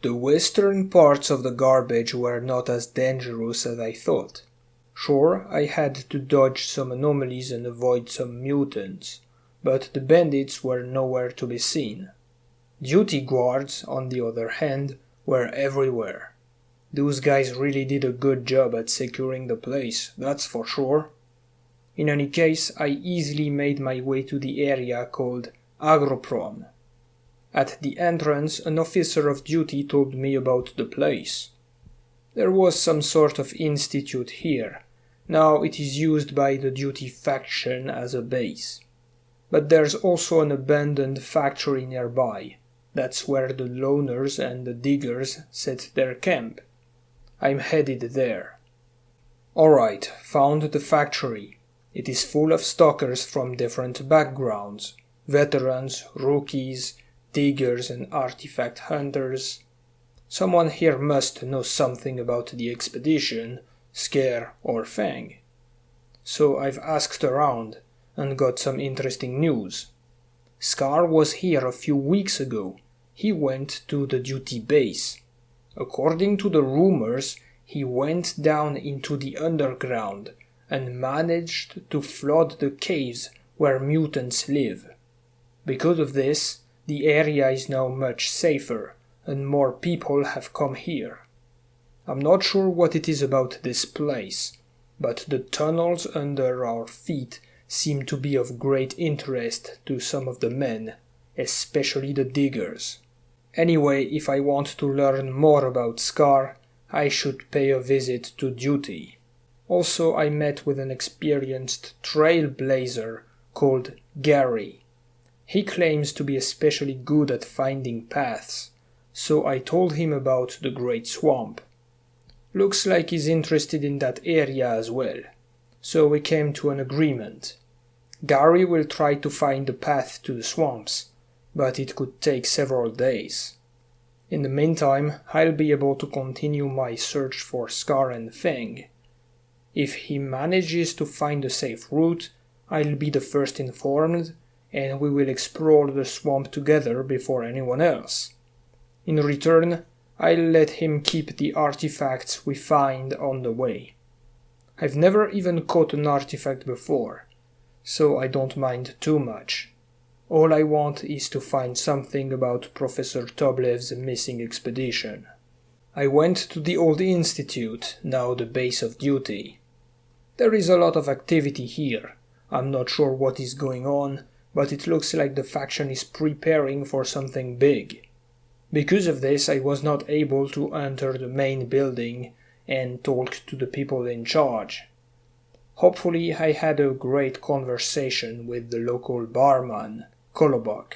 The western parts of the garbage were not as dangerous as I thought. Sure, I had to dodge some anomalies and avoid some mutants, but the bandits were nowhere to be seen. Duty guards, on the other hand, were everywhere. Those guys really did a good job at securing the place, that's for sure. In any case, I easily made my way to the area called Agroprom. At the entrance, an officer of duty told me about the place. There was some sort of institute here. Now it is used by the duty faction as a base. But there's also an abandoned factory nearby. That's where the loners and the diggers set their camp. I'm headed there. Alright, found the factory. It is full of stalkers from different backgrounds. Veterans, rookies, diggers and artifact hunters. Someone here must know something about the expedition, S.T.A.L.K.E.R or Fang. So I've asked around and got some interesting news. S.T.A.L.K.E.R was here a few weeks ago. He went to the duty base. According to the rumors, he went down into the underground and managed to flood the caves where mutants live. Because of this, the area is now much safer, and more people have come here. I'm not sure what it is about this place, but the tunnels under our feet seem to be of great interest to some of the men, especially the diggers. Anyway, if I want to learn more about S.T.A.L.K.E.R, I should pay a visit to duty. Also, I met with an experienced trailblazer called Gary. He claims to be especially good at finding paths, so I told him about the Great Swamp. Looks like he's interested in that area as well, so we came to an agreement. Gary will try to find the path to the swamps, but it could take several days. In the meantime, I'll be able to continue my search for S.T.A.L.K.E.R and Fang. If he manages to find a safe route, I'll be the first informed, and we will explore the swamp together before anyone else. In return, I'll let him keep the artifacts we find on the way. I've never even caught an artifact before, so I don't mind too much. All I want is to find something about Professor Toblev's missing expedition. I went to the old institute, now the base of duty. There is a lot of activity here. I'm not sure what is going on, but it looks like the faction is preparing for something big. Because of this, I was not able to enter the main building and talk to the people in charge. Hopefully, I had a great conversation with the local barman, Kolobok.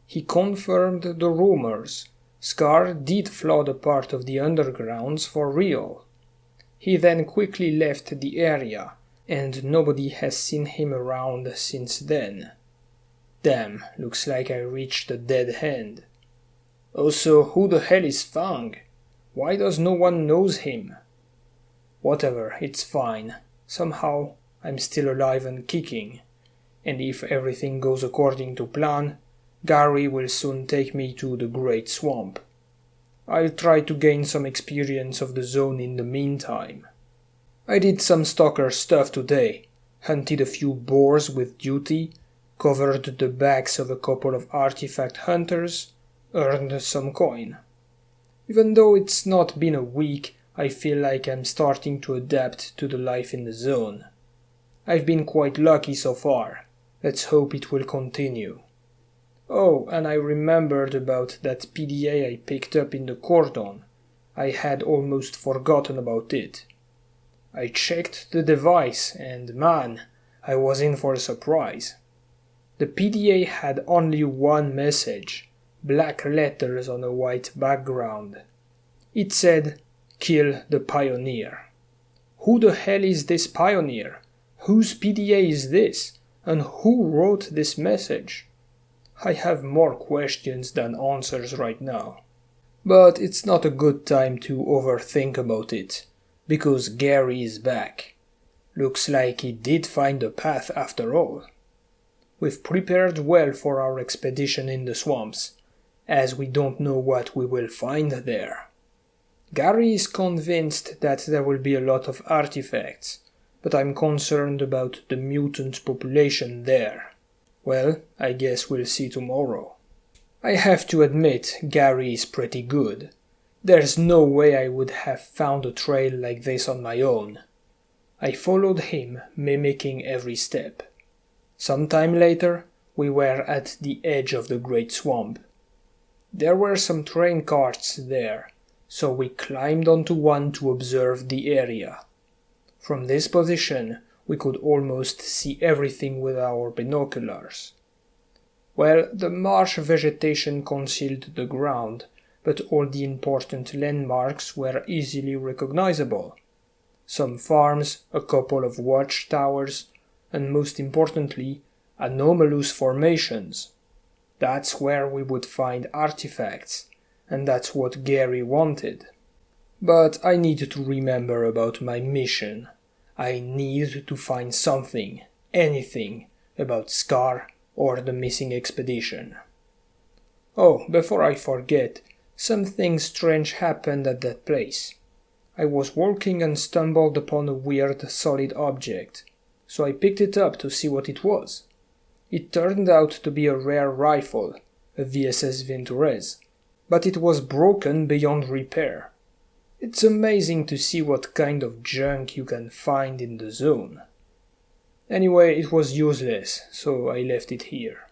He confirmed the rumors. S.T.A.L.K.E.R did flood a part of the undergrounds for real. He then quickly left the area, and nobody has seen him around since then. Damn, looks like I reached a dead end. Also, who the hell is Fang? Why does no one knows him? Whatever, it's fine. Somehow, I'm still alive and kicking. And if everything goes according to plan, Gary will soon take me to the Great Swamp. I'll try to gain some experience of the zone in the meantime. I did some stalker stuff today, hunted a few boars with duty, covered the backs of a couple of artifact hunters, earned some coin. Even though it's not been a week, I feel like I'm starting to adapt to the life in the zone. I've been quite lucky so far. Let's hope it will continue. Oh, and I remembered about that PDA I picked up in the cordon. I had almost forgotten about it. I checked the device and man, I was in for a surprise. The PDA had only one message, black letters on a white background. It said, "Kill the Pioneer." Who the hell is this Pioneer? Whose PDA is this? And who wrote this message? I have more questions than answers right now. But it's not a good time to overthink about it, because Gary is back. Looks like he did find a path after all. We've prepared well for our expedition in the swamps. as we don't know what we will find there. Gary is convinced that there will be a lot of artifacts, but I'm concerned about the mutant population there. Well, I guess we'll see tomorrow. I have to admit, Gary is pretty good. There's no way I would have found a trail like this on my own. I followed him, mimicking every step. Some time later, we were at the edge of the great swamp. There were some train carts there, so we climbed onto one to observe the area. From this position, we could almost see everything with our binoculars. Well, the marsh vegetation concealed the ground, but all the important landmarks were easily recognizable. Some farms, a couple of watchtowers, and most importantly, anomalous formations. That's where we would find artifacts, and that's what Gary wanted. But I need to remember about my mission. I need to find something, anything, about S.T.A.L.K.E.R or the missing expedition. Oh, before I forget, something strange happened at that place. I was walking and stumbled upon a weird solid object, so I picked it up to see what it was. It turned out to be a rare rifle, a VSS Venturez, but it was broken beyond repair. It's amazing to see what kind of junk you can find in the zone. Anyway, it was useless, so I left it here.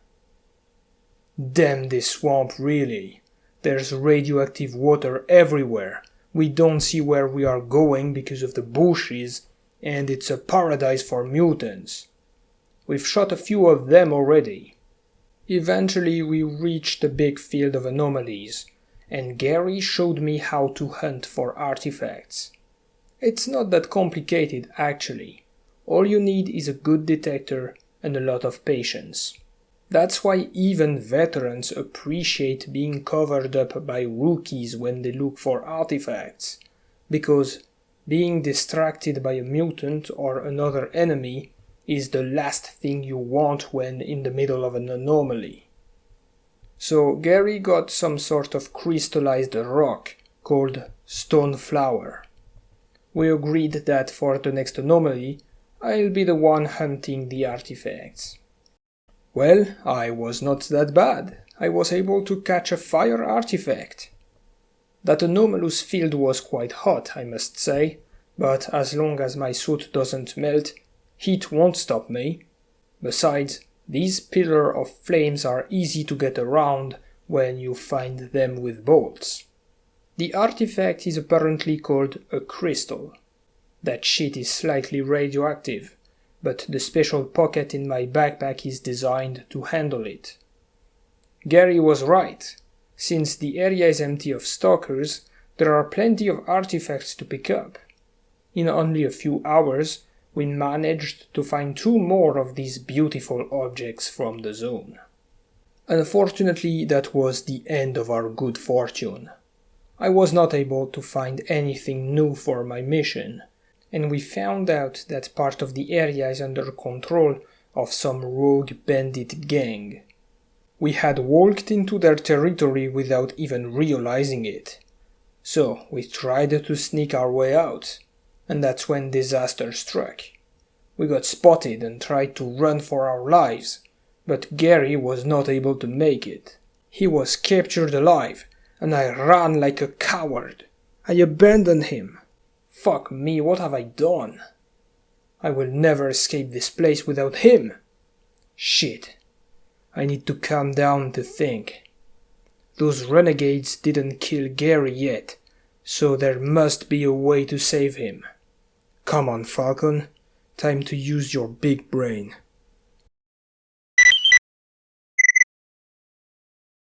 Damn this swamp, really. There's radioactive water everywhere. We don't see where we are going because of the bushes, and it's a paradise for mutants. We've shot a few of them already. Eventually we reached a big field of anomalies, and Gary showed me how to hunt for artifacts. It's not that complicated, actually. All you need is a good detector and a lot of patience. That's why even veterans appreciate being covered up by rookies when they look for artifacts, because being distracted by a mutant or another enemy is the last thing you want when in the middle of an anomaly. So Gary got some sort of crystallized rock called stone flower. We agreed that for the next anomaly, I'll be the one hunting the artifacts. Well, I was not that bad. I was able to catch a fire artifact. That anomalous field was quite hot, I must say, but as long as my suit doesn't melt, heat won't stop me. Besides, these pillars of flames are easy to get around when you find them with bolts. The artifact is apparently called a crystal. That shit is slightly radioactive, but the special pocket in my backpack is designed to handle it. Gary was right. Since the area is empty of stalkers, there are plenty of artifacts to pick up. In only a few hours, we managed to find 2 more of these beautiful objects from the zone. Unfortunately, that was the end of our good fortune. I was not able to find anything new for my mission, and we found out that part of the area is under control of some rogue bandit gang. We had walked into their territory without even realizing it. So we tried to sneak our way out, and that's when disaster struck. We got spotted and tried to run for our lives, but Gary was not able to make it. He was captured alive, and I ran like a coward. I abandoned him. Fuck me, what have I done? I will never escape this place without him. Shit. I need to calm down to think. Those renegades didn't kill Gary yet, so there must be a way to save him. Come on, Falcon. Time to use your big brain.